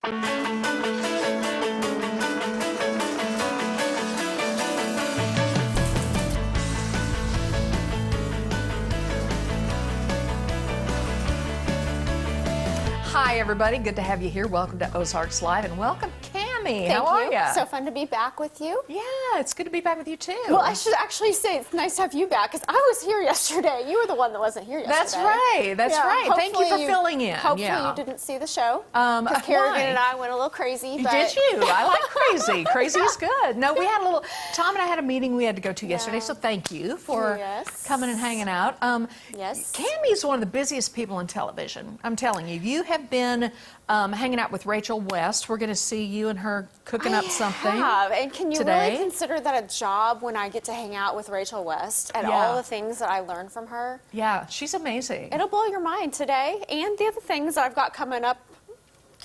Hi, everybody. Good to have you here. Welcome to Ozarks Live, and welcome, Cammie. How are you? So fun to be back with you. Yeah, it's good to be back with you, too. Well, I should actually say it's nice to have you back, because I was here yesterday. You were the one that wasn't here yesterday. That's right. That's right. Thank you for filling in. Hopefully you didn't see the show, because Kerrigan and I went a little crazy. But... Did you? I like crazy. Crazy is good. No, we had a little... Tom and I had a meeting we had to go to yesterday, so thank you for coming and hanging out. Yes. Cammie's one of the busiest people in television. I'm telling you. You have been hanging out with Rachel West. We're going to see you and her cooking up something And can you today. really consider that a job when I get to hang out with Rachel West and all the things that I learned from her? Yeah, she's amazing. It'll blow your mind today, and the other things that I've got coming up.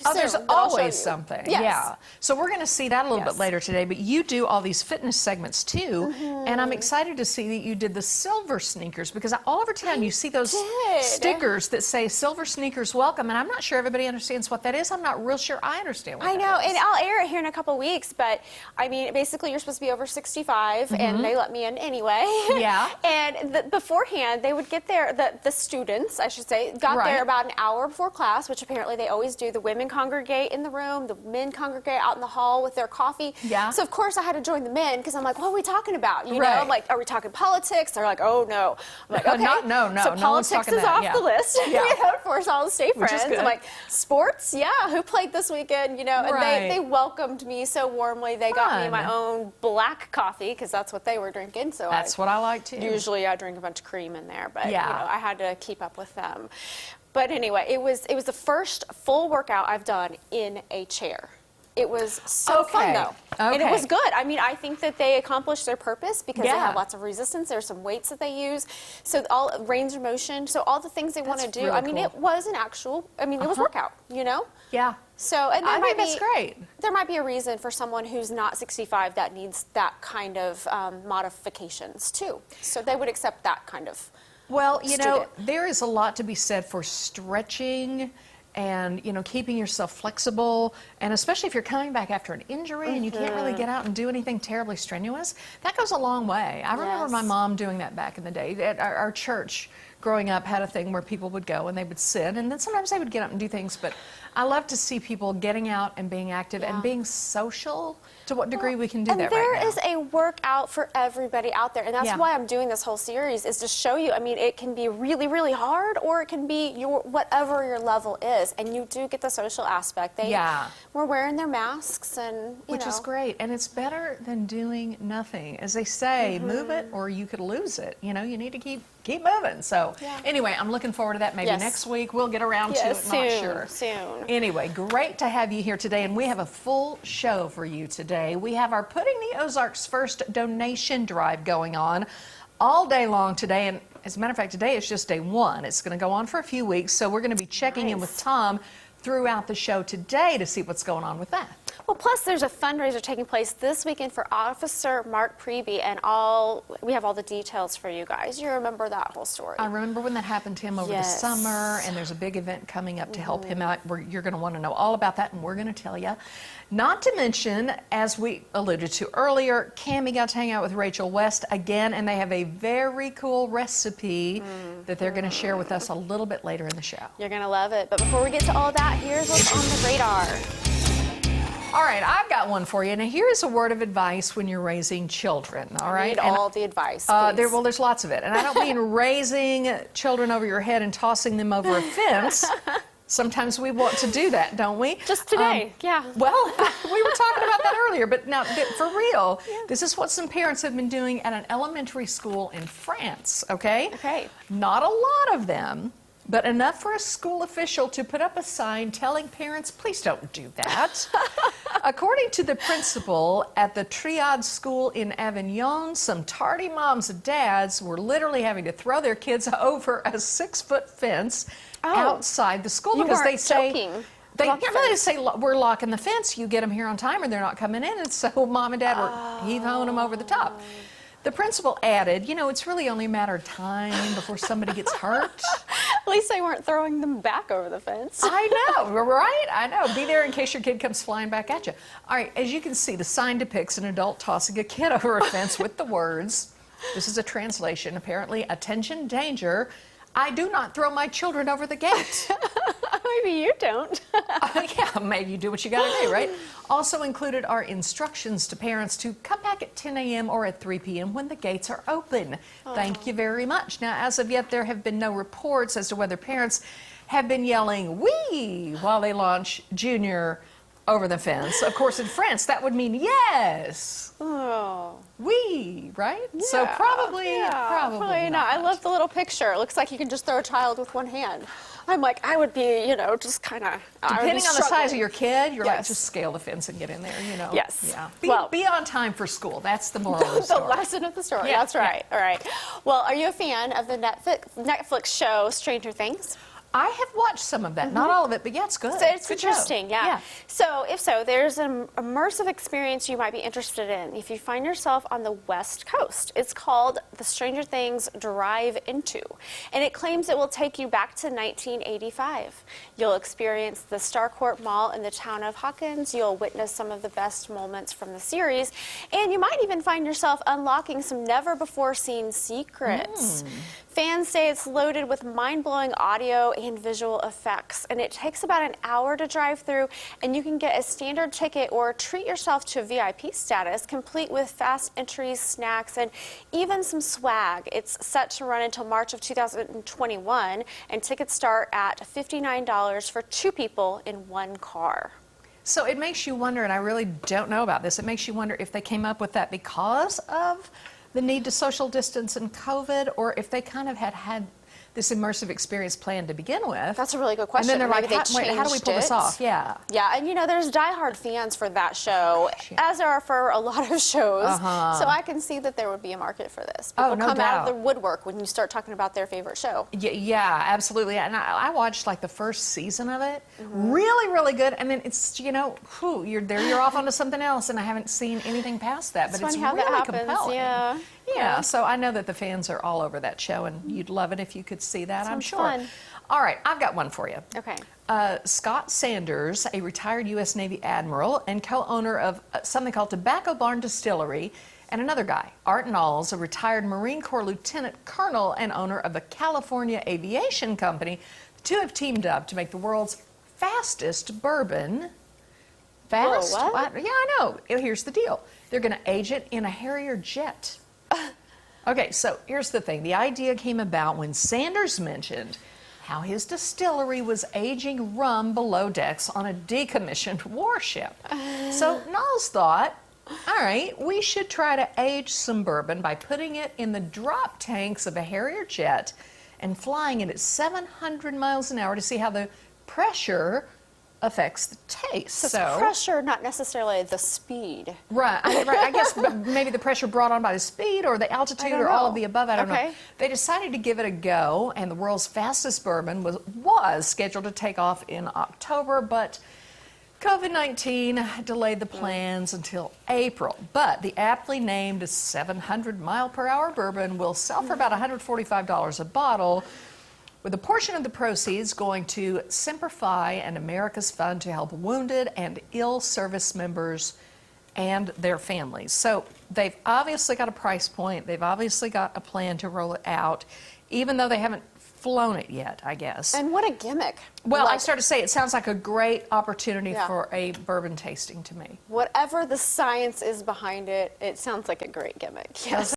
Oh, there's always something. Yes. Yeah. So we're going to see that a little bit later today, but you do all these fitness segments too, and I'm excited to see that you did the silver sneakers, because all over town you see those stickers that say silver sneakers welcome, and I'm not sure everybody understands what that is. I'm not real sure I understand what that is. I know, and I'll air it here in a couple weeks, but I mean, basically you're supposed to be over 65, and they let me in anyway. Yeah. And beforehand, they would get there, the students, I should say, got there about an hour before class, which apparently they always do. The women congregate in the room, the men congregate out in the hall with their coffee. Yeah. So of course I had to join the men, because I'm like, what are we talking about? You know, I'm like, are we talking politics? They're like, oh no. I'm like, okay. No. So politics is off the list. Yeah. You know, for us all to stay friends. I'm like, sports? Yeah. Who played this weekend? You know, and they welcomed me so warmly. They got me my own black coffee, because that's what they were drinking. So that's what I like too. Usually I drink a bunch of cream in there, but you know, I had to keep up with them. But anyway, it was the first full workout I've done in a chair. It was so fun, though. And it was good. I mean, I think that they accomplished their purpose, because they have lots of resistance. There's some weights that they use. So all range of motion. So all the things they want to do. Really I mean, it was an actual, it was workout, you know? Yeah. So, and I think that's great. There might be a reason for someone who's not 65 that needs that kind of modifications, too. So they would accept that kind of Well, you know, there is a lot to be said for stretching and, you know, keeping yourself flexible, and especially if you're coming back after an injury and you can't really get out and do anything terribly strenuous, that goes a long way. I remember my mom doing that back in the day. At our church growing up had a thing where people would go and they would sit, and then sometimes they would get up and do things, but I love to see people getting out and being active and being social. To what degree we can do that right now. And there is a workout for everybody out there, and that's why I'm doing this whole series, is to show you. I mean, it can be really, really hard, or it can be whatever your level is, and you do get the social aspect. They were wearing their masks, and which is great, and it's better than doing nothing. As they say, move it or you could lose it. You know, you need to keep moving. So anyway, I'm looking forward to that. Maybe next week we'll get around to it. Not sure. Soon. Anyway, great to have you here today, and we have a full show for you today. We have our Putting the Ozarks First donation drive going on all day long today, and as a matter of fact, today is just day one. It's going to go on for a few weeks, so we're going to be checking in with Tom throughout the show today to see what's going on with that. Well, plus there's a fundraiser taking place this weekend for Officer Mark Preby, and we have all the details for you guys. You remember that whole story? I remember when that happened to him over the summer, and there's a big event coming up to help him out. You're going to want to know all about that, and we're going to tell you. Not to mention, as we alluded to earlier, Cammie got to hang out with Rachel West again, and they have a very cool recipe that they're going to share with us a little bit later in the show. You're going to love it. But before we get to all that, here's what's on the radar. All right, I've got one for you. Now, here's a word of advice when you're raising children, all right? I need all the advice, there's lots of it. And I don't mean raising children over your head and tossing them over a fence. Sometimes we want to do that, don't we? Just today, Well, we were talking about that earlier, but now, for real, this is what some parents have been doing at an elementary school in France, okay? Okay. Not a lot of them, but enough for a school official to put up a sign telling parents, please don't do that. According to the principal at the Triade School in Avignon, some tardy moms and dads were literally having to throw their kids over a 6-foot fence outside the school because they say they can't really say we're locking the fence. You get them here on time or they're not coming in, and so mom and dad were heave-hoing them over the top. The principal added, you know, it's really only a matter of time before somebody gets hurt. At least they weren't throwing them back over the fence. I know, right? I know. Be there in case your kid comes flying back at you. All right, as you can see, the sign depicts an adult tossing a kid over a fence with the words, this is a translation, apparently, attention, danger, I do not throw my children over the gate. Maybe you don't. Yeah, maybe you do what you got to do, right? Also included are instructions to parents to come back at 10 a.m. or at 3 p.m. when the gates are open. Thank you very much. Now, as of yet, there have been no reports as to whether parents have been yelling, "Oui," while they launch Junior over the fence. Of course, in France, that would mean yes. Oh. Oui, right? Yeah, so probably not. I love the little picture. It looks like you can just throw a child with one hand. I'm like, I would be, just kind of. Depending on the size of your kid, you're like, Yes. just scale the fence and get in there, Yes. Yeah. Be on time for school. That's the moral of the story. The lesson of the story. Yeah, That's right. All right. Well, are you a fan of the Netflix show Stranger Things? I have watched some of that. Not all of it, but yeah, it's good. So it's Good interesting, show. yeah. So if so, there's an immersive experience you might be interested in if you find yourself on the West Coast. It's called the Stranger Things Drive Into, and it claims it will take you back to 1985. You'll experience the Starcourt Mall in the town of Hawkins. You'll witness some of the best moments from the series, and you might even find yourself unlocking some never-before-seen secrets. Fans say it's loaded with mind-blowing audio and visual effects, and it takes about an hour to drive through, and you can get a standard ticket or treat yourself to VIP status, complete with fast entries, snacks, and even some swag. It's set to run until March of 2021, and tickets start at $59 for 2 people in 1 car. So it makes you wonder, and I really don't know about this, it makes you wonder if they came up with that because of the need to social distance and COVID, or if they kind of had this immersive experience planned to begin with. That's a really good question. And then they're Maybe like, how do we pull this off? Yeah. Yeah, and there's diehard fans for that show, as there are for a lot of shows. So I can see that there would be a market for this. People no come doubt. out of the woodwork when you start talking about their favorite show. Yeah, absolutely. And I watched like the first season of it. Really, really good. And then it's, you're off onto something else, and I haven't seen anything past that. But it's funny how really that happens. compelling. Yeah. So I know that the fans are all over that show, and you'd love it if you could see that, I'm Sounds sure. fun. All right, I've got one for you. Okay. Scott Sanders, a retired U.S. Navy admiral and co-owner of something called Tobacco Barn Distillery, and another guy, Art Knowles, a retired Marine Corps lieutenant colonel and owner of the California Aviation Company. The two have teamed up to make the world's fastest bourbon. Fast? Whoa, what? Yeah, I know. Here's the deal. They're going to age it in a Harrier jet. Okay, so here's the thing. The idea came about when Sanders mentioned how his distillery was aging rum below decks on a decommissioned warship. So Knowles thought, all right, we should try to age some bourbon by putting it in the drop tanks of a Harrier jet and flying it at 700 miles an hour to see how the pressure affects the taste. So pressure, not necessarily the speed. Right. I guess maybe the pressure brought on by the speed or the altitude or all of the above. I don't know. They decided to give it a go, and the world's fastest bourbon was scheduled to take off in October, but COVID-19 delayed the plans until April. But the aptly named 700-mile-per-hour bourbon will sell for about $145 a bottle, with a portion of the proceeds going to Simplify and America's Fund to help wounded and ill service members and their families. So they've obviously got a price point. They've obviously got a plan to roll it out, even though they haven't flown it yet, I guess. And what a gimmick. Well, I started to say it sounds like a great opportunity for a bourbon tasting to me. Whatever the science is behind it, it sounds like a great gimmick. Yes.